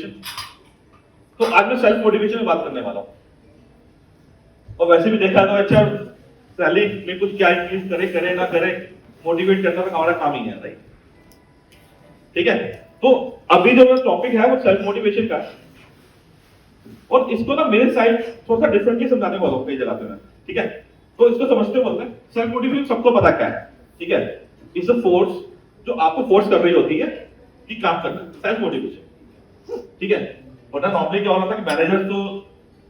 Motivation. तो आज मैं सेल्फ मोटिवेशन में बात करने वाला हूं। और वैसे भी देखा तो अच्छा पहले में कुछ क्या इंक्रीज करे ना करे, मोटिवेट करना तो हमारा काम ही है, राइट? ठीक है, तो अभी जो टॉपिक है वो सेल्फ मोटिवेशन का है और इसको ना मेरे साइड थोड़ा सा डिफरेंटली समझाने वाला हूं कई जगह पे मैं। ठीक है, तो इसको समझते बोलते हैं सेल्फ मोटिवेशन सबको पता क्या है। ठीक है, इट्स अ फोर्स जो आपको फोर्स कर रही होती है कि काम करना, सेल्फ मोटिवेशन। ठीक है, वरना नॉर्मली क्या होता है कि मैनेजर तो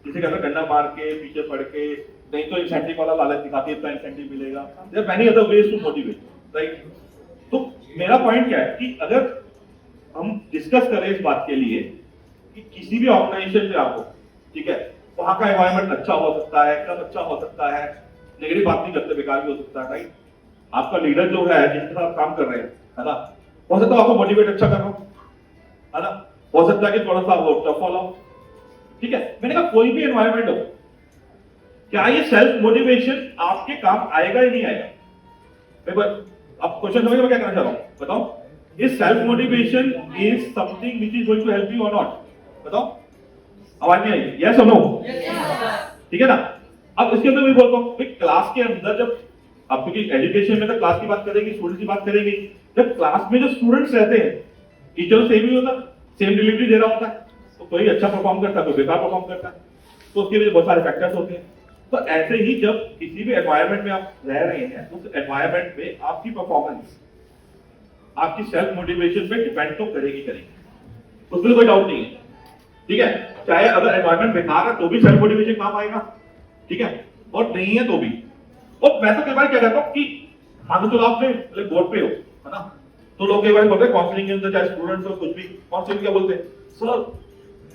किसी का डंडा मार के पीछे पड़ के, नहीं तो इंसेंटिव वाला लालच दिखाती है, इतना इंसेंटिव मिलेगा, there many other ways to motivate, right? तो मेरा पॉइंट क्या है कि अगर हम डिस्कस करें इस बात के लिए कि किसी भी ऑर्गेनाइजेशन में आपको, ठीक है, वहां का एनवायरनमेंट अच्छा हो सकता है, कब अच्छा हो सकता है, नेगेटिव बात नहीं करते, बेकार भी हो सकता है, राइट? आपका लीडर जो है जिसके साथ काम कर रहे हैं, है ना, हो सकता है आपको मोटिवेट अच्छा कर रहा हो, है ना, हो सकता है कि थोड़ा सा वो टफ वाला हो। ठीक है, मैंने कहा कोई भी एनवायरनमेंट हो, क्या ये सेल्फ मोटिवेशन आपके काम आएगा या नहीं आएगा? अब क्वेश्चन समझ में क्या करना चाह रहा हूं, बताओ। Is self motivation is something which is going to help you or not? बताओ, आवाज नहीं आई, यस और नो? ठीक है ना। अब इसके अंदर मैं बोलता हूं कि क्लास के अंदर जब आप, क्योंकि एजुकेशन में तो क्लास की बात करेंगे, स्टूडेंट की बात करेंगे, जब क्लास में जो स्टूडेंट्स रहते हैं टीचर सेम ही होता, सेम डिलीवरी दे रहा होता है, तो कोई अच्छा परफॉर्म करता है, कोई बेकार परफॉर्म करता है, तो उसके लिए बहुत सारे फैक्टर्स होते हैं। तो ऐसे ही जब किसी भी एनवायरनमेंट में आप रह रहे हैं, उस एनवायरनमेंट में आपकी परफॉर्मेंस आपकी सेल्फ मोटिवेशन पे डिपेंड तो करेगी, उसमें कोई डाउट नहीं है। ठीक है, चाहे अगर एनवायरनमेंट बेकार है तो भी सेल्फ मोटिवेशन काम आएगा, ठीक है, और नहीं है तो भी। और मैं तो कई बार क्या कहता हूं कि मान लो आप बोर्ड पे हो, है ना, तो लोग कई बार बोलते हैं काउंसलिंग के अंदर, चाहे स्टूडेंट्स हो कुछ भी, काउंसलिंग क्या बोलते हैं, सर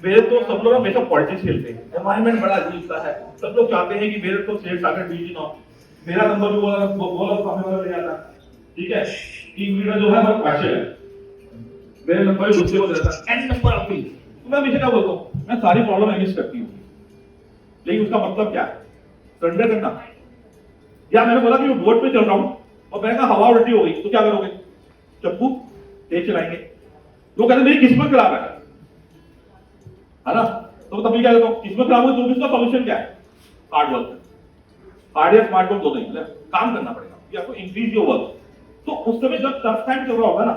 मेरे तो सब लोग हमेशा पॉलिटिक्स खेलते हैं, एनवायरनमेंट बड़ा अजीब सा है, सब लोग चाहते हैं कि मेरे तो सेल्स टारगेट बीजी ना हो, मेरा नंबर भी बोला सामने वाला ले आता है, ठीक है, कि मेरा जो है बहुत पैशन है, मेरे नंबर भी गुस्से हो जाता है, एंड नंबर ऑफ मी। तो मैं हमेशा क्या बोलता हूं, मैं सारी प्रॉब्लम एग्जिस्ट करती हूं, लेकिन उसका मतलब क्या है? सरेंडर करना। या मैंने बोला कि मैं बोर्ड पे चल रहा हूं और मैंने कहा हवा उल्टी हो गई, तो क्या करोगे? चप्पू तेज चलाएंगे। लोग कहते मेरी किस्मत खराब है ना, तो तभी क्या कहता हूं, किस्मत खराब हो तो भी उसका सॉल्यूशन क्या है? Hard work. हार्ड या स्मार्ट वर्क दो नहीं, काम करना पड़ेगा, या आपको इंक्रीज योर वर्क। तो उस समय जब टफ टाइम चल रहा होगा ना,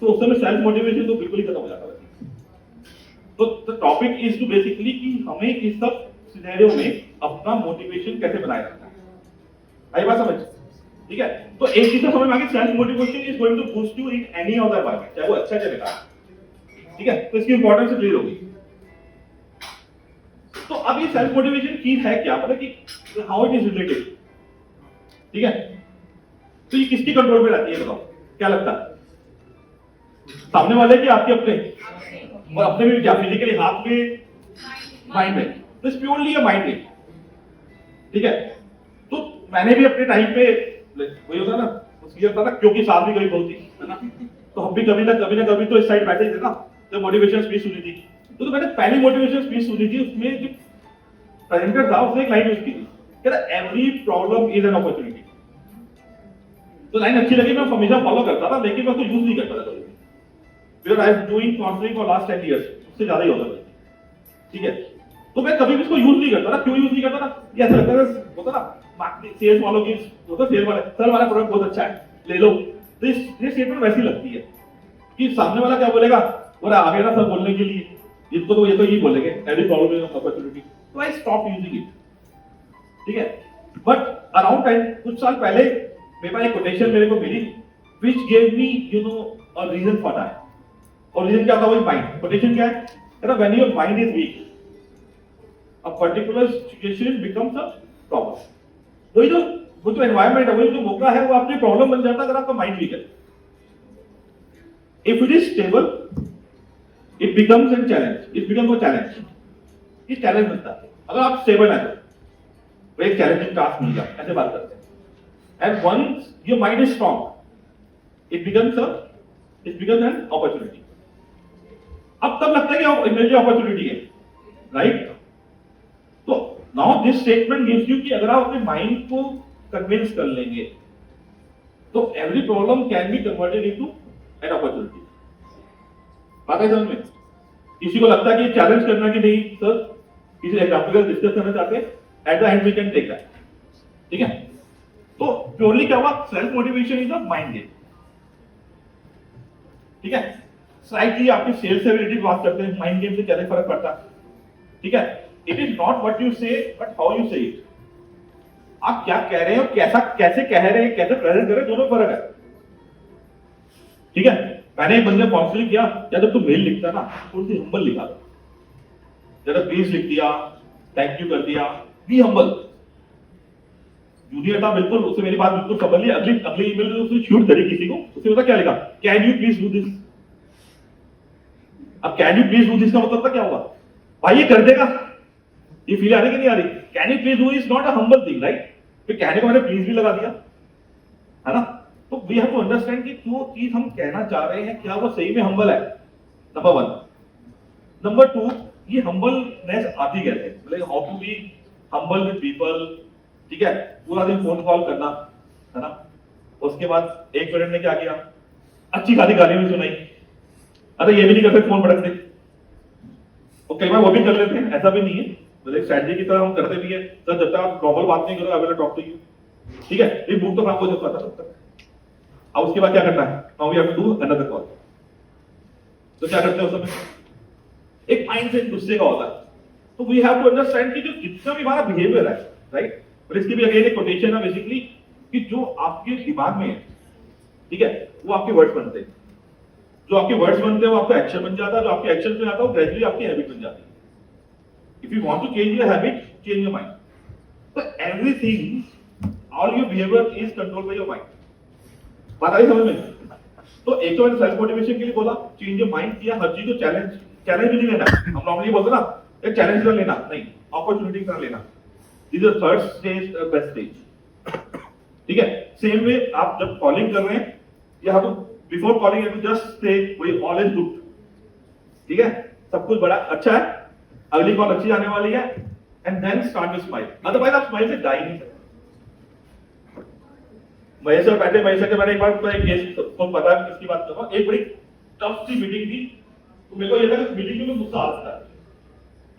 तो उस समय सेल्फ मोटिवेशन तो बिल्कुल ही खत्म हो जाता है। तो the topic is to basically कि हमें इस सब सिनेरियो में अपना मोटिवेशन कैसे बनाए रखना है। आई बात समझ? ठीक है, तो एक चीज तो समझ में आ गई, self motivation is going to boost you in any other environment, चाहे वो अच्छा चाहे बेकार। ठीक है, तो इसकी इंपॉर्टेंस क्लियर होगी। तो अब ये सेल्फ मोटिवेशन चीज है क्या, मतलब कि हाउ इट इज रिलेटेड। ठीक है, तो ये किसके कंट्रोल में रहती है, बताओ क्या लगता है? सामने वाले की, आपके अपने? और अपने में क्या, फिजिकली हाथ में, माइंड में? तो it's purely a mind game. ठीक है, तो मैंने भी अपने टाइम पे वही होता ना, उसकी होता ना, क्योंकि साल भी कभी बहुत थी, है ना, तो हम भी कभी ना कभी तो इस साइड बैठे थे ना, जब मोटिवेशन स्पीच सुनी थी, तो मैंने पहली मोटिवेशन स्पीच सुनी थी, उसमें जो प्रेजेंटर था उसने एक लाइन यूज की थी, कहता every problem is an opportunity. तो लाइन अच्छी लगी, मैं हमेशा फॉलो करता था, लेकिन मैं उसको यूज नहीं करता था कभी, because I am doing counselling for last 10 years, उससे ज्यादा ही होता था। ठीक है, तो मैं कभी भी इसको यूज नहीं करता था। क्यों यूज नहीं करता था? ये ऐसा लगता था, होता ना सेल्स वालों की, होता सेल वाले, सर हमारा प्रोडक्ट बहुत अच्छा है, ले लो। तो ये स्टेटमेंट वैसी लगती है कि सामने वाला क्या बोलेगा, बोला आ गया ना सर बोलने के लिए, इनको तो ये बोलेंगे एवरी प्रॉब्लम इज अपॉर्चुनिटी, तो आई स्टॉप यूजिंग इट। ठीक है, बट अराउंड टाइम, कुछ साल पहले मेरे पास एक कोटेशन मेरे को मिली which give me you know a reason for that. और रीजन क्या था? वही माइंड। कोटेशन क्या है? कहता when your mind is weak a particular situation becomes a problem। वो जो एनवायरनमेंट है, वही जो मौका है, वो आपके प्रॉब्लम बन जाता है अगर आपका माइंड वीक है। If it is stable it becomes N challenge, it becomes a challenge, ये चैलेंज बनता है अगर आप स्टेबल है तो एक चैलेंजिंग टास्क मिल गया, ऐसे बात करते हैं। And once your mind is strong it becomes an opportunity. अब तब लगता है कि मेरे लिए अपॉर्चुनिटी है, राइट? तो now this statement gives you कि अगर आप अपने माइंड को कन्विंस कर लेंगे तो every problem can be converted into an opportunity. बात है समझ में? किसी को लगता है कि चैलेंज करना कि नहीं सर, किसी एग्जाम्पल डिस्कस करना चाहते हैं, at the end we can take that. ठीक है, तो प्योरली क्या हुआ, self motivation is a mind game. ठीक है, स्लाइटली आपकी सेल्स एबिलिटी बात करते हैं, माइंड गेम से क्या फर्क पड़ता है। ठीक है, it is not what you से बट हाउ यू से इट। आप क्या कह रहे हो, कैसा कैसे कह रहे हैं, कैसे प्रेजेंट कर रहे हैं, दोनों फर्क है। ठीक है, मैंने एक बंदे काउंसलिंग किया, जब तू मेल लिखता ना थोड़ी सी हम्बल लिखा दो, जरा प्लीज लिख दिया, थैंक यू कर दिया, बी हम्बल। जूनियर था बिल्कुल, उससे मेरी बात बिल्कुल समझ ली, अगली अगली ईमेल में उसने शूट करी किसी को, उसने पता क्या लिखा, can you please do this. अब can you please do this का मतलब क्या हुआ, भाई ये कर देगा, ये फील आ रही कि नहीं आ रही। Can you please do is not a humble thing, right. फिर कहने को मैंने प्लीज भी लगा दिया, है ना। तो वी हैव टू अंडरस्टैंड कि जो चीज हम कहना चाह रहे हैं क्या वो सही में हम्बल है, नंबर वन। नंबर टू, ये हम्बलनेस आती कैसे, मतलब how to be humble with people. ठीक है, पूरा दिन फोन कॉल करना, है ना। उसके बाद एक मिनट में क्या किया, अच्छी खाली गाली भी सुनाई, अरे ये भी नहीं करते फोन पड़क दे। और कई बार वो भी कर लेते हैं, ऐसा भी नहीं है, मतलब एक स्ट्रेटजी की तरह हम करते भी है। तो जब तक आप नॉर्मल बात नहीं करो, I will talk to you. ठीक है, ये बुक तो काम हो जाता है तब तक। अब उसके बाद क्या करना है, now we have to do another call. तो क्या करते हैं उस समय, एक माइंडसेट गुस्से का होता है। तो वी हैव टू अंडरस्टैंड कि जो जितना भी हमारा बिहेवियर है, राइट। और इसकी भी अगेन एक कोटेशन है बेसिकली, कि जो आपके दिमाग में है, ठीक है, वो आपके वर्ड्स बनते हैं। जो आपके वर्ड्स बनते हैं वो आपका एक्शन बन जाता है, जो आपके एक्शन में आता है वो ग्रेजुअली आपकी हैबिट बन जाती है। If you want to change your habit, change your mind. तो everything, all your behaviour is controlled by your mind. बात आई समझ में। तो एक तो मैंने सेल्फ मोटिवेशन के लिए बोला, चेंज योर माइंड किया, हर चीज को चैलेंज भी नहीं लेना। हम नॉर्मली बोलते ना, एक चैलेंज कर लेना, नहीं, अपॉर्चुनिटी कर लेना। This is third stage, best stage. ठीक है, सेम वे आप जब कॉलिंग कर रहे हैं, you have to before calling you have to just say we all is good. ठीक है, सब कुछ बड़ा अच्छा है, अगली कॉल अच्छी आने वाली है, and then start with smile. Otherwise आप स्माइल से जा ही नहीं सकते। महेश सर बैठे, महेश सर के मैंने एक बार एक केस को पता है किसकी बात कर रहा हूं। एक बड़ी टफ सी मीटिंग थी, तो मेरे को ये था कि मीटिंग में गुस्सा आता है,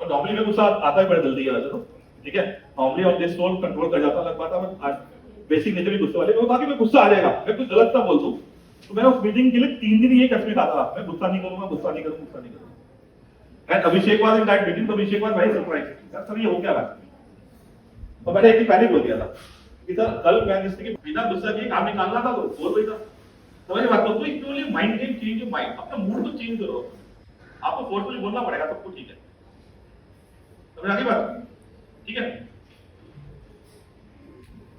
और नॉर्मली में गुस्सा आता है बड़ी जल्दी है वैसे तो। ठीक है, normally on this tone control कर जाता, लग पाता, बट बेसिक नेचर भी गुस्से वाले, मैं बाकी में गुस्सा आ जाएगा, मैं कुछ गलत ना बोल दूं। तो मैंने उस मीटिंग के लिए 3 दिन ये कसम खाता था, मैं गुस्सा नहीं करूंगा, गुस्सा नहीं करूंगा, गुस्सा नहीं करूंगा। And Abhishek was in that meeting, तो अभिषेक वाज वेरी सरप्राइज, सर ये हो क्या रहा है। तो मैंने एक ही पहले बोल दिया था कि सर कल मैं जिससे कि बिना गुस्सा के काम निकालना था, तो बोल रही था। समझ बात को, equally mind game, change your mind, अपना मूड तो चेंज करो। आपको फोर्सफुली बोलना पड़ेगा, सबको ठीक है, समझ आ गई बात। ठीक है,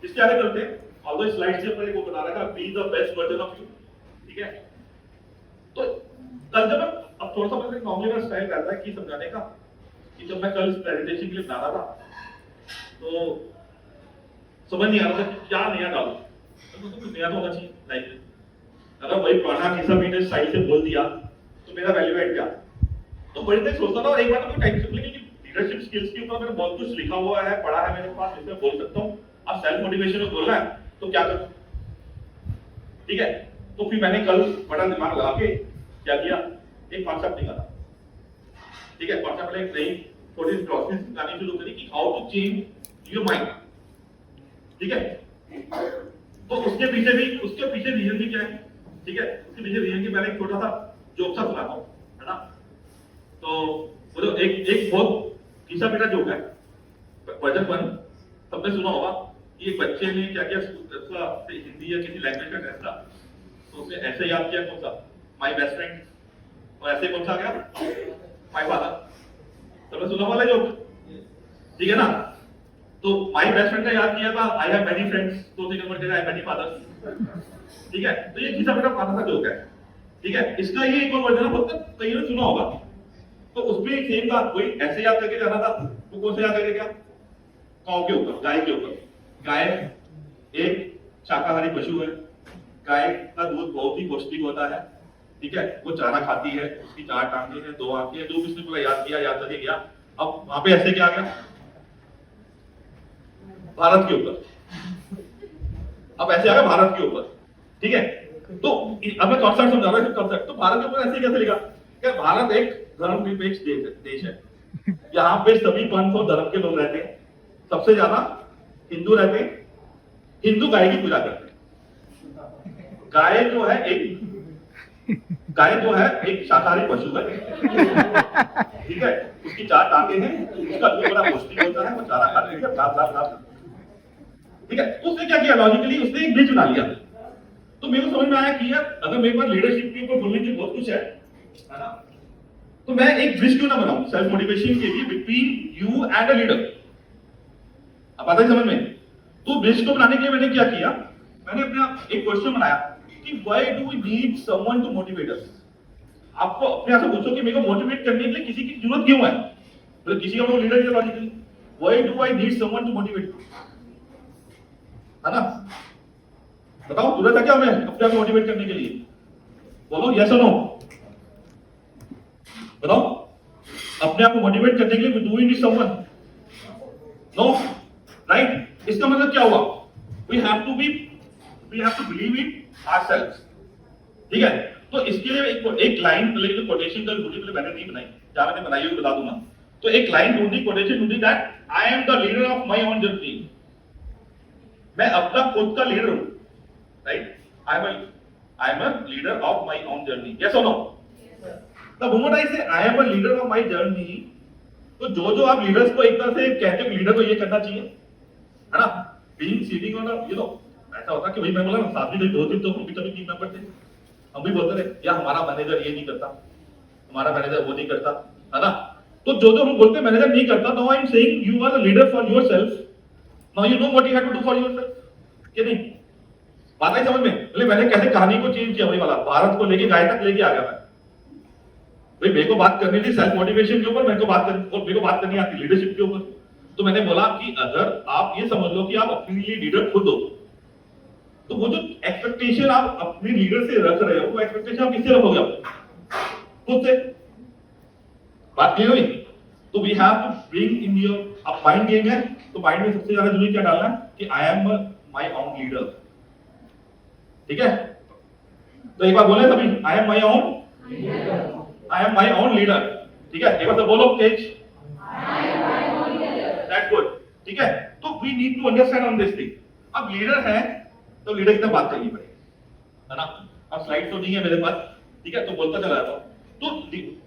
इसके आगे चलते हैं। ऑल्दो स्लाइड से पहले वो बता रहा था, be the best version of you. ठीक है, तो कल जब अब थोड़ा सा मैंने नॉर्मली का स्टाइल रहता है कि समझाने का, कि जब मैं कल प्रेजेंटेशन के लिए बना रहा था, तो समझ नहीं आ रहा था कि क्या नया डालूं। तो कुछ नया तो होना चाहिए लाइफ में। अगर वही पुराना किस्सा मैंने स्टाइल से बोल दिया तो मेरा वैल्यू एड क्या। तो बड़ी देर सोचता था, और एक बार तो टाइम से लेकिन लीडरशिप स्किल्स के ऊपर मैंने बहुत कुछ लिखा हुआ है, पढ़ा है मेरे पास, जिसमें बोल सकता हूँ। अब सेल्फ मोटिवेशन में बोलना है तो क्या करूं। ठीक है, तो फिर मैंने कल बड़ा दिमाग लगा के क्या किया, एक कॉन्सेप्ट निकाला। ठीक है, कॉन्सेप्ट में एक नई थोड़ी सी प्रोसेस लानी शुरू करी कि how to change your mind. ठीक है, तो उसके पीछे रीजन भी क्या है। ठीक है, उसके पीछे रीजन की मैंने एक छोटा सा जोक सा सुनाता हूं, है ना। तो वो जो एक बहुत किस्सा बेटा जोक है, वर्जन 1 सबने सुना होगा कि एक बच्चे ने क्या किया, हिंदी या किसी लैंग्वेज का टेस्ट था, तो उसने ऐसे याद किया कौन सा, माय बेस्ट फ्रेंड, और ऐसे कौन सा आ गया, माय फादर। सबने सुना वाला जोक, ठीक है ना। तो माय बेस्ट फ्रेंड का याद किया था, आई हैव मेनी फ्रेंड्स, तो उसे कन्वर्ट किया आई हैव मेनी फादर्स। ठीक है, तो ये किस्सा बेटा फादर का जोक है। ठीक है, इसका ये एक और वर्जन है, मतलब कई ने सुना होगा। तो उसमें एक सेम था, कोई ऐसे याद करके जाना था, वो कौन सा याद करके क्या, काऊ के ऊपर, गाय के ऊपर। गाय एक शाकाहारी पशु है, गाय का दूध बहुत ही पौष्टिक होता है। ठीक है, वो चारा खाती है, उसकी 4 टांगे हैं, 2 आंखें हैं, जो भी उसने पूरा याद किया, याद करके गया। अब वहां पे ऐसे क्या आ गया, भारत के ऊपर। अब ऐसे आ गया भारत के ऊपर। ठीक है, तो अब मैं कॉन्सेप्ट समझा रहा हूँ, कॉन्सेप्ट। तो भारत के ऊपर ऐसे कैसे लिखा, क्या भारत एक धर्मनिरपेक्ष देश है। यहाँ पे सभी पंथ और धर्म के लोग रहते हैं, सबसे ज्यादा हिंदू रहते हैं, हिंदू गाय की पूजा करते हैं। गाय जो है एक शाकाहारी पशु है, ठीक है, उसकी 4 टांगे हैं, उसका दूध बड़ा पौष्टिक होता है, वो चारा खाती है, भाप भाप भाप, ठीक है। उसने क्या किया, लॉजिकली उसने एक ब्रिज बना लिया। तो मेरे को समझ में आया कि यार अगर मेरे पास लीडरशिप के ऊपर बोलने की बहुत कुछ है ना, तो मैं एक ब्रिज क्यों ना बनाऊं सेल्फ मोटिवेशन के लिए between you and a leader. अब आता है समझ में? तो ब्रिज को बनाने के लिए मैंने क्या किया, मैंने अपना एक क्वेश्चन बनाया कि why do we need someone to motivate us. आपको अपने आप से पूछो कि मेरे को मोटिवेट करने के लिए किसी की जरूरत क्यों है, मतलब किसी का वो लीडर है logically. Why do I need someone to motivate, है ना? बताओ जरूरत है क्या हमें अपने आप को मोटिवेट करने के लिए? बोलो यस और नो, बताओ। अपने आप को मोटिवेट करने के लिए do we need someone? No, right? इसका मतलब क्या हुआ, we have to believe in ourselves, ठीक है। तो इसके लिए एक लाइन लेके कोटेशन कर ढूंढी, मैंने नहीं बनाई, जहां मैंने बनाई हुई बता दूंगा। तो एक लाइन ढूंढी, कोटेशन ढूंढी, that I am the leader of my own journey. मैं अपना खुद का लीडर हूं, right? I am a leader of my own journey, yes और नो? द मोमेंट आई से I am a leader of my journey, तो जो आप लीडर्स को एक तरह से कहते हैं लीडर को ये करना चाहिए, है ना? Being sitting on you know, ऐसा होता कि भाई मैं बोला ना साथ में 2 दिन तो हम भी कभी टीम मेंबर थे, हम भी बोलते रहे यार हमारा मैनेजर ये नहीं करता, हमारा मैनेजर वो नहीं करता, है ना? तो जो हम बोलते हैं मैनेजर नहीं करता, now I am saying you are the leader for yourself, now you know what you have to do for yourself, क्या नहीं? बात आई समझ में? मतलब मैंने कैसे कहानी को चेंज किया, वही वाला भारत को लेके गाय तक लेके आ गया मैं। भाई मेरे को बात करनी थी सेल्फ मोटिवेशन के ऊपर, मेरे को बात करनी आती लीडरशिप के ऊपर। तो मैंने बोला कि अगर आप ये समझ लो कि आप अपने लिए लीडर खुद हो, तो वो जो एक्सपेक्टेशन आप अपने लीडर से रख रहे हो, वो एक्सपेक्टेशन आप किससे रखोगे? आप खुद से। बात क्लियर हुई? तो we have to bring in your, अब माइंड गेम है, तो माइंड में सबसे ज्यादा जरूरी क्या डालना है कि I am my own leader, ठीक है? तो एक बार बोले सभी, I am my own leader, ठीक है? एक बार तो बोलो तेज, दैट्स गुड, ठीक है? तो we need to understand on this thing. अब लीडर है तो लीडर की तरफ बात करनी पड़ेगी, है ना? अब स्लाइड तो नहीं है मेरे पास, ठीक है, तो बोलता चला जाता हूं।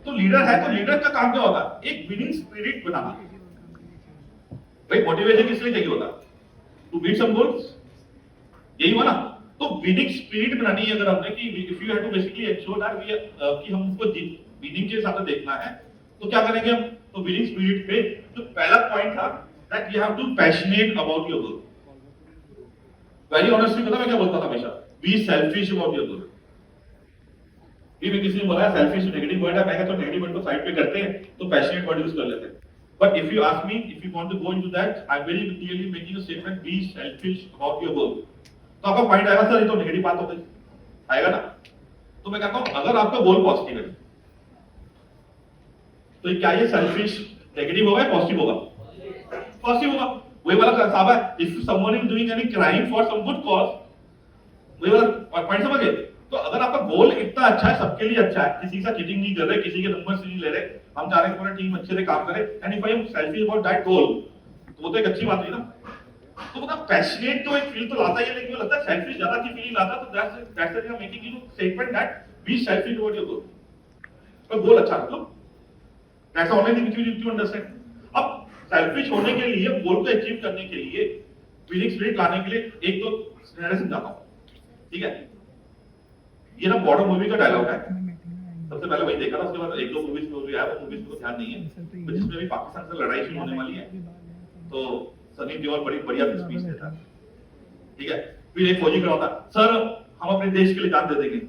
तो लीडर है, तो लीडर का काम क्या होगा? एक विनिंग स्पिरिट बनाना। भाई मोटिवेशन किस लिए चाहिए होता? टू बीट सम गोल्स, यही हुआ ना? तो विनिंग स्पिरिट बनानी है अगर हमने, कि if you have to basically ensure that we कि हम उसको विनिंग के हिसाब से देखना है, तो क्या करेंगे हम? तो विनिंग स्पिरिट पे जो पहला पॉइंट था that you have to passionate about your goal. Very honestly पता मैं क्या बोलता था हमेशा, be selfish about your goal. ये भी किसी ने बोला सेल्फिश नेगेटिव वर्ड है, मैं कहता हूं नेगेटिव वर्ड को साइड पे करते हैं तो पैशनेट वर्ड यूज कर लेते हैं। But if you ask me, if you want to go into that, I am very clearly making a statement, be selfish about your goal. तो आपका पॉइंट आएगा सर ये तो नेगेटिव बात हो गई, आएगा ना? तो मैं कहता हूं अगर आपका गोल पॉजिटिव है तो क्या ये सेल्फिश नेगेटिव होगा या पॉजिटिव होगा? पॉजिटिव होगा। वही वाला साहब है, if someone is doing any crime for some good cause, वही वाला पॉइंट समझ गए? तो अगर आपका गोल इतना अच्छा है, सबके लिए अच्छा है, किसी का चीटिंग नहीं कर रहे, किसी के नंबर नहीं ले रहे, हम चाह रहे हैं पूरा टीम अच्छे से काम करे, and if I am selfish about that goal, तो वो तो एक अच्छी बात है ना? तो मतलब पैशनेट तो एक फील तो लाता ही है, लेकिन लगता है सेल्फिश ज्यादा की फीलिंग लाता, तो that's why I am making you statement that be selfish about your goal. पर गोल अच्छा रख लो, that's only thing which you need to understand. अब सेल्फिश होने के लिए, गोल को अचीव करने के लिए, विनिंग स्पिरिट लाने के लिए एक तो मैंने समझाता हूं, ठीक है? ये ना बॉर्डर मूवी का डायलॉग है, सबसे पहले वही देखा था, उसके बाद 1-2 मूवीज में भी आया, वो मूवीज को ध्यान नहीं है, तो जिसमें भी पाकिस्तान से लड़ाई शुरू होने वाली है, तो सनी देओल बड़ी बढ़िया स्पीच देता है, ठीक है? फिर एक फौजी खड़ा होता है, सर हम अपने देश के लिए जान दे देंगे।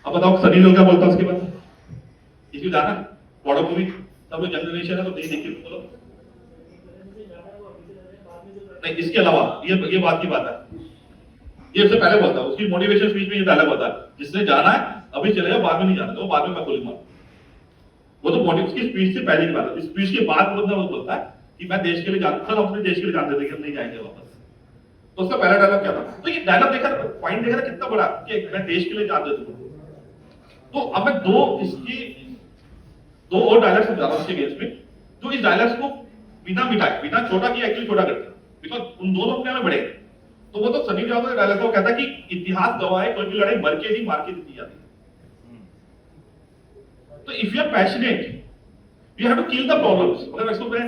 अब बताओ सनी देओल क्या बोलता है उसके बाद? इसकी जाना बॉर्डर मूवी, सब लोग जनरेशन है तो नहीं देखिए, बोलो नहीं। इसके अलावा ये बात की बात है, ये उससे पहले बोलता है, उसकी मोटिवेशन स्पीच में ये डायलॉग होता है, जिसने जाना है अभी चलेगा, बाद में नहीं जाना, तो बाद में मैं बोलूंगा। वो तो मोटिव उसकी स्पीच से पहले की बात है। स्पीच के बाद वो बोलता है कि मैं देश के लिए जाता हूं, अपने देश के लिए जान देते हम नहीं जाएंगे वापस। तो उसका पहला डायलॉग क्या था? तो ये डायलॉग देखा, पॉइंट देखा कितना बड़ा कि मैं देश के लिए जान देता हूं। तो अब मैं 2 इसकी दो और डायलॉग समझा रहा हूं इसके बेस में, जो इस डायलॉग्स को बिना मिटाए, बिना छोटा किया एक्चुअली छोटा करता है, बिकॉज उन दोनों अपने में बड़े। तो वो तो सनी देओल का डायलॉग को कहता है कि इतिहास गवाह है, कोई भी लड़ाई मर के नहीं मार के जीती जाती है। तो if you are passionate you have to kill the problems. अगर इसको मैं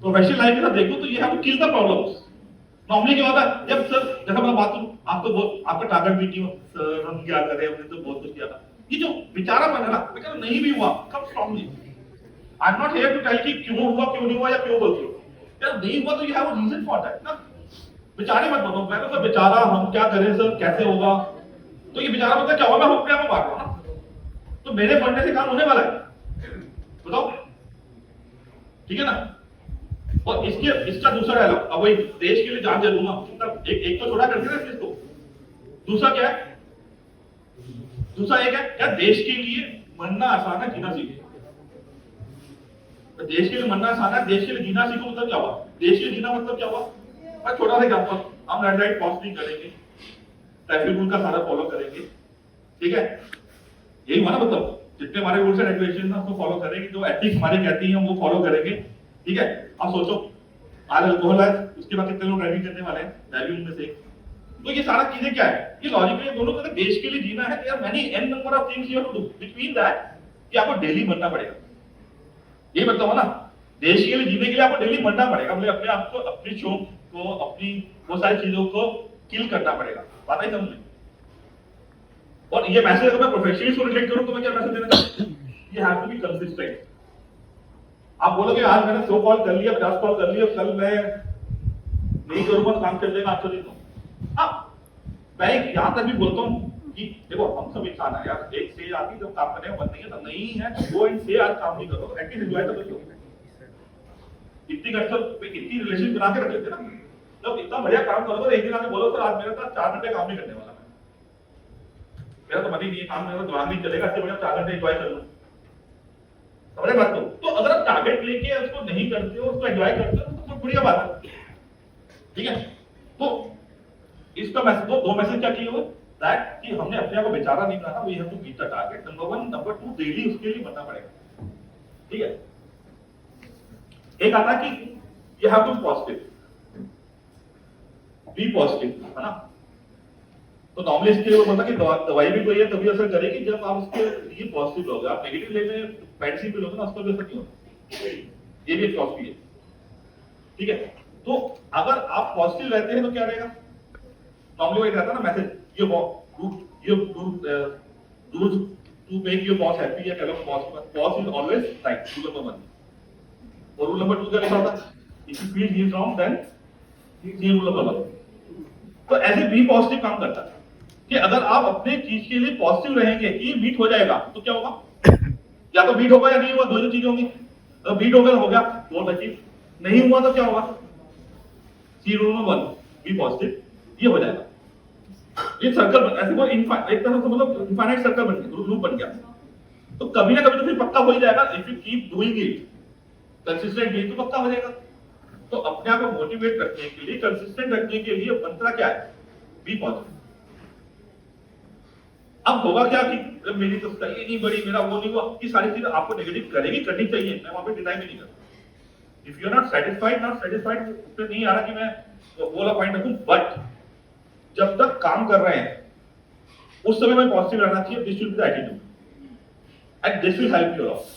प्रोफेशनल लाइफ में ना देखो तो you have to kill the problems. Normally क्या होता है, जब सर जैसा मैं बात करूं, आप तो बहुत आपका टारगेट मीटिंग हो, सर हम क्या करें, हमने तो बहुत कुछ किया था, ये जो बेचारा बना ना, लेकिन नहीं भी हुआ, come strongly. I am not here to tell कि क्यों हुआ, क्यों नहीं हुआ, या क्यों बोलते हो, यार नहीं हुआ तो you have a reason for that ना। बेचारे मत बोलो, मैं तो सर बेचारा हम क्या करें सर, कैसे होगा, तो ये बेचारा मतलब क्या होगा, मैं अपने आप को मार रहा हूं ना, तो मेरे बनने से काम होने वाला है, बताओ, ठीक है ना। और इसका दूसरा डायलॉग, अब वही देश के लिए जान दे दूंगा, एक तो छोड़ा करते ना इसको, दूसरा क्या है, दूसरा एक है क्या, देश के लिए मरना आसान है, जीना सीखो। देश के लिए मरना आसान है, देश के लिए जीना सीखो, मतलब क्या हुआ, देश के लिए जीना मतलब क्या हुआ। और छोटा सा एग्जांपल, हम रेड लाइट क्रॉस नहीं करेंगे, ट्रैफिक रूल का सारा फॉलो करेंगे, ठीक है, यही हुआ ना, मतलब जितने हमारे रूल्स एंड रेगुलेशन है उसको फॉलो करेंगे, जो एथिक्स हमारे कहती हैं हम वो फॉलो करेंगे, ठीक है। अब सोचो आज अल्कोहल है, उसके बाद कितने लोग ड्राइविंग करने वाले हैं, ड्राइविंग में से। तो ये सारा चीजें क्या है, ये लॉजिकली दोनों को देश के लिए जीना है, there are many an number of things you have to do, which mean that कि आपको डेली मरना पड़ेगा। ये मतलब है ना, देश के लिए जीने के लिए आपको डेली मरना पड़ेगा, मतलब अपने आप को, अपनी शौक को, अपनी वो सारी चीजों को किल करना पड़ेगा, बात है समझ में। और ये मैसेज अगर मैं प्रोफेशनली से रिलेट करूं तो मैं क्या मैसेज देना चाहता हूं, you have to be consistent. आप बोलोगे आज मैंने 100 कॉल कर लिया, 50 कॉल कर लिया, कल मैं नहीं करूंगा तो काम चल जाएगा, आपको नहीं तो हाँ, मैं यहां तक भी बोलता हूं कि देखो हम सब इंसान है यार, एक स्टेज आती है जब काम करने का मन नहीं है, तो नहीं है वो इन से आज काम नहीं करो, एटलीस्ट एंजॉय तो करो। इतनी इतनी रिलेशन बना के रख लेते ना, जब इतना बढ़िया काम करो तो एक दिन आके बोलो सर आज मेरे साथ 4 घंटे काम नहीं करने वाला, मेरा तो मन ही नहीं है काम, मेरा दिमाग नहीं चलेगा, इससे बढ़िया 4 घंटे एंजॉय कर लो, समझे बात को। तो अगर आप टारगेट लेके उसको नहीं करते हो, उसको एंजॉय करते हो तो बहुत बढ़िया बात है, ठीक है। तो इसका मैसेज दो मैसेज क्या किए हो, दैट कि हमने अपने आप को बेचारा नहीं बनाना, we have to beat the target, number 1, number 2 daily उसके लिए बनना पड़ेगा, ठीक है। एक आता कि you have to positive, be positive, है ना। तो नॉर्मली इसके लिए वो बोलता कि दवाई भी कोई है तभी असर करेगी जब आप उसके लिए पॉजिटिव लोगे, आप नेगेटिव लेने मेडिसिन भी लोगे ना, उसका भी असर नहीं होता, ये भी एक फिलॉसफी है, ठीक है। तो अगर आप पॉजिटिव रहते हैं तो क्या रहेगा, नॉर्मली वही रहता है ना message, do to make your boss happy, या कह लो boss is always right, rule number 1। और रूल नंबर 2 क्या लिखा होता है, if you feel he is wrong then he rule number 1। तो ऐसे बी पॉजिटिव काम करता है कि अगर आप अपने चीज के लिए पॉजिटिव रहेंगे कि बीट हो जाएगा तो क्या होगा, या तो बीट होगा या नहीं हुआ, दो चीजें होंगी। तो बीट हो गया हो गया, बहुत अच्छी, नहीं हुआ तो क्या होगा, सी रूल नंबर 1 बी पॉजिटिव, ये हो जाएगा। ये सर्कल ऐसे वो एक तरह से मतलब इनफाइनाइट सर्कल बन गया, लूप बन गया। तो कभी ना कभी तो फिर पक्का हो ही जाएगा, if you keep doing it consistently तो पक्का हो जाएगा। तो अपने आप को मोटिवेट रखने के लिए, कंसिस्टेंट रखने के लिए मंत्र क्या है, बी पॉजिटिव। अब होगा क्या कि मेरी तो सही नहीं बड़ी, मेरा वो नहीं हुआ, ये सारी चीजें आपको नेगेटिव करेगी, करनी चाहिए, मैं वहां पे डिनाई भी नहीं करता। If you are not satisfied तो नहीं आ रहा कि मैं वो वाला पॉइंट रखूं, बट जब तक काम कर रहे हैं उस समय में पॉजिटिव रहना चाहिए, this should be the attitude and this will help you lot.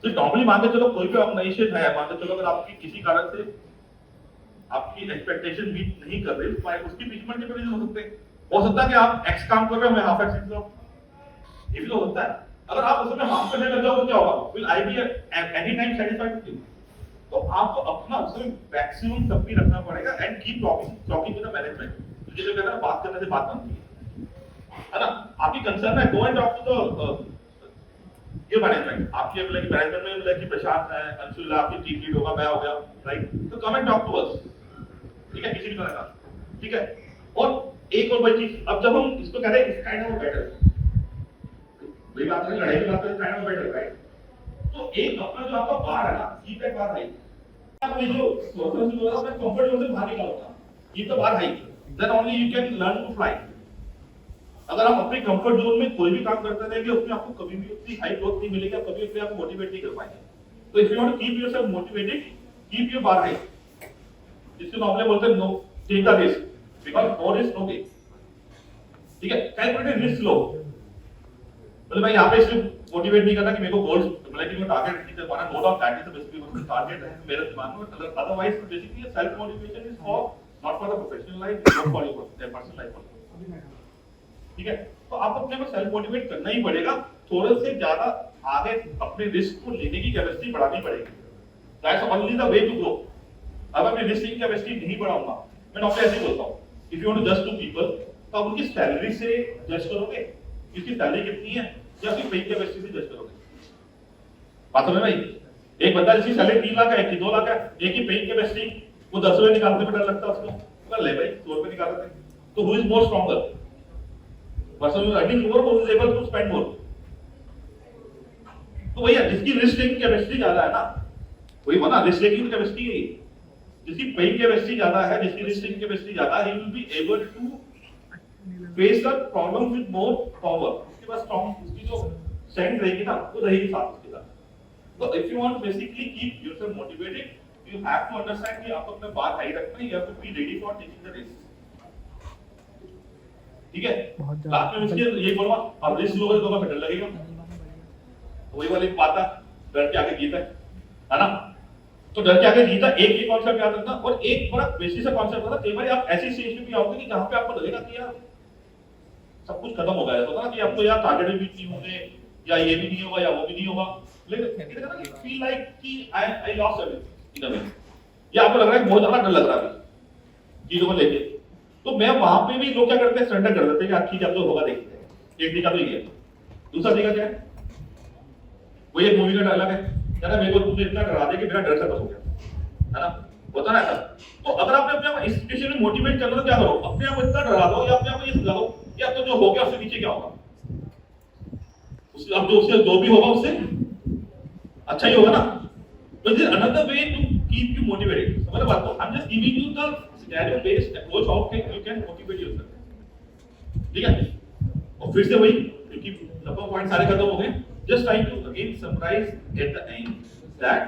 तो नॉर्मली मान के चलो कोई भी ऑर्गेनाइजेशन है, मान के चलो अगर आपकी किसी कारण से आपकी एक्सपेक्टेशन मीट नहीं कर रही तो उसकी बीच में रीजन हो सकता है कि आप एक्स काम कर रहे हो, मैं हाफ एक्स कर रहा हूं, ये भी तो होता है। अगर आप उसमें हाफ करने लग जाओ तो क्या होगा, will I be any time satisfied with you. तो आपको अपना उसमें मैक्सिमम तब भी रखना पड़ेगा and keep talking with the management. ये जो कहता है बात करने से बात बनती है ना, आपकी कंसर्न है, go and talk to the ये मैनेजमेंट, आपके मैनेजमेंट में मतलब कि प्रशांत है, अंशुल आपकी टीम लीड होगा, मैं हो गया, राइट, तो come and talk to us, ठीक है, किसी भी तरह का, ठीक है। और एक और बड़ी चीज, अब जब हम इसको कह रहे हैं काइंड ऑफ बेटर, वही बात है, लड़ाई की बात है, काइंड ऑफ बेटर, राइट। तो एक अपना जो आपका बार है ना, कीप दैट बार हाई, आप जो सोचो जो है कंफर्ट जोन से बाहर निकलना, keep the bar high, then only you can learn to fly. अगर आप अपने कंफर्ट जोन में कोई भी काम करते रहेंगे उसमें आपको कभी भी उतनी हाई ग्रोथ नहीं मिलेगी, कभी उसमें आपको मोटिवेट नहीं कर पाएंगे। तो if you want to keep yourself motivated, keep your bar high. जिसको नॉर्मली बोलते हैं no take the risk, because no risk no gain. ठीक है, कैलकुलेटेड रिस्क लो। मतलब मैं यहाँ पे सिर्फ मोटिवेट नहीं करना कि मेरे को गोल्स मतलब कि मैं टारगेट अचीव करना, no doubt that is the basically what target है मेरे दिमाग में। Otherwise basically self motivation is for not for the professional life, not for your personal life. ठीक है, तो आप अपने को सेल्फ मोटिवेट करना ही पड़ेगा, थोड़े से ज्यादा आगे अपने रिस्क को लेने की कैपेसिटी बढ़ानी पड़ेगी। That's only the way to grow. अब अपनी रिस्क टेकिंग कैपेसिटी नहीं बढ़ाऊंगा, मैं नॉर्मली ऐसे बोलता हूँ, इफ यू वांट टू जज टू पीपल, तो आप उनकी सैलरी से जज करोगे, इसकी सैलरी कितनी है, या फिर पे कैपेसिटी से जज करोगे? बात समझ में आई? एक बंदा जिसकी सैलरी 3 लाख है, एक की 2 लाख है, एक की पे कैपेसिटी, वो 10 रुपए निकालने में डर लगता है उसको, कर ले भाई 100 रुपए निकाल रहे थे, तो who is more stronger? Person who is earning more, who is able to spend more. तो भैया जिसकी रिस्क टेकिंग कैपेसिटी ज्यादा है ना, वही बना रिस्क टेकिंग कैपेसिटी है, जिसकी पे कैपेसिटी ज्यादा है, जिसकी रिस्क टेकिंग कैपेसिटी ज्यादा है, he will be able to face the problem with more power. उसके पास स्ट्रॉन्ग उसकी जो स्ट्रेंथ रहेगी ना, वो रहेगी साथ उसके साथ। तो if you want basically keep yourself motivated, you have to understand कि आपको अपना बात हाई रखना है, you have to be ready for taking the risk. ठीक है, लास्ट में इसके ये बोलूंगा, अब रिस्क लोगे तो डर लगेगा, वही वाली बात है, डर के आगे जीत है ना? तो डर के आगे जीता, एक ही कॉन्सेप्ट याद रखना। और एक बड़ा बेसिक सा कॉन्सेप्ट होता है, कई बार आप ऐसी स्टेज पे भी आओगे कि जहां पे आपको लगेगा कि यार सब कुछ खत्म हो गया है, होता ना कि आपको यार टारगेट भी नहीं होंगे, या ये भी नहीं होगा, या वो भी नहीं होगा, लेकिन फील लाइक कि आई लॉस्ट एवरीथिंग इन अ वे, या आपको लग रहा है बहुत ज्यादा डर लग रहा है चीजों को लेके। तो मैं वहां पे भी लोग क्या करते हैं, सरेंडर कर देते हैं कि ठीक है अब जो होगा देखते हैं। एक तरीका तो ये है। दूसरा तरीका क्या है, वो एक मूवी का डायलॉग है, यार मेरे को तुमने इतना डरा दिया कि मेरा डर से बस हो गया, है ना? होता ना ऐसा। तो अगर आपने अपने आप इस सिचुएशन में मोटिवेट करना, तो क्या करो, अपने आप को इतना डरा दो या अपने आप को ये समझा दो कि अब तो जो हो गया उससे नीचे क्या होगा, उससे अब जो उससे जो भी होगा उससे अच्छा ही होगा ना। तो this another way to keep you motivated. समझ बात को, I am just giving you the scenario based approach how can you can motivate yourself. ठीक है, और फिर से वही क्योंकि लगभग पॉइंट सारे खत्म हो गए, just trying to again summarize at the end that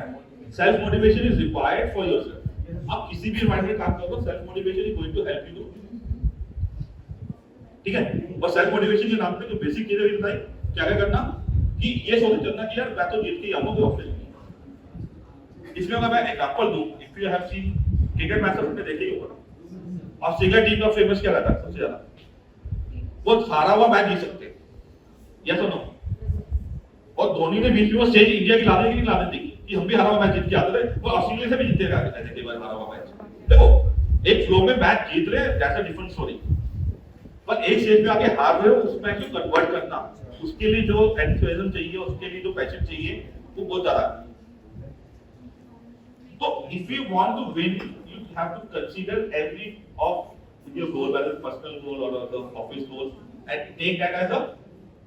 self motivation is required for yourself। आप किसी भी एनवायरनमेंट में काम करो, self motivation is going to help you too. ठीक है, और सेल्फ मोटिवेशन के नाम पे जो बेसिक चीजें भी बताई, क्या क्या करना कि ये सोच करना कि यार मैं तो जीत के आऊंगा, कोई ऑप्शन नहीं। इसमें अगर मैं एग्जांपल दूं, if you have seen cricket match आपने देखे ही होगा, ऑस्ट्रेलिया टीम का फेमस क्या रहता है सबसे ज्यादा, वो हारा हुआ मैच जीत सकते हैं, यस और नो? और धोनी ने बीच में वो स्टेज इंडिया की लाने की नहीं लाने दी कि हम भी हारा हुआ मैच जीत के आते रहे, वो ऑस्ट्रेलिया से भी जीते गए ऐसे कई बार हारा हुआ मैच। देखो एक फ्लो में मैच जीत रहे हैं, दैट्स अ डिफरेंट स्टोरी, पर एक स्टेज पे आके हार रहे हो, उस मैच को कन्वर्ट करना, उसके लिए जो एंथुसियाज्म चाहिए, उसके लिए जो पैशन चाहिए, वो बहुत ज्यादा है। तो if you want to win, you have to consider every of your goal, whether personal goal और the office goal, and take that as a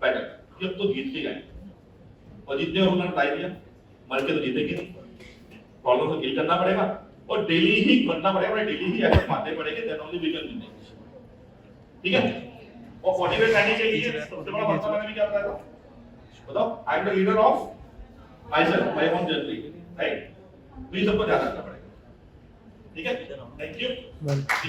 battle कि अब तो जीत के गए, और जितने उन्होंने बताया दिया मर के तो जीतेंगे नहीं, प्रॉब्लम को डील करना पड़ेगा और डेली ही बनना पड़ेगा, डेली ही एफर्ट मारने पड़ेंगे, then only we can win. ठीक है, और मोटिवेट रहने के लिए सबसे बड़ा मसला मैंने भी क्या बताया था, बताओ? I am the leader of my self, my own journey, right? तो ये सबको ध्यान रखना पड़ेगा। ठीक है, थैंक यू।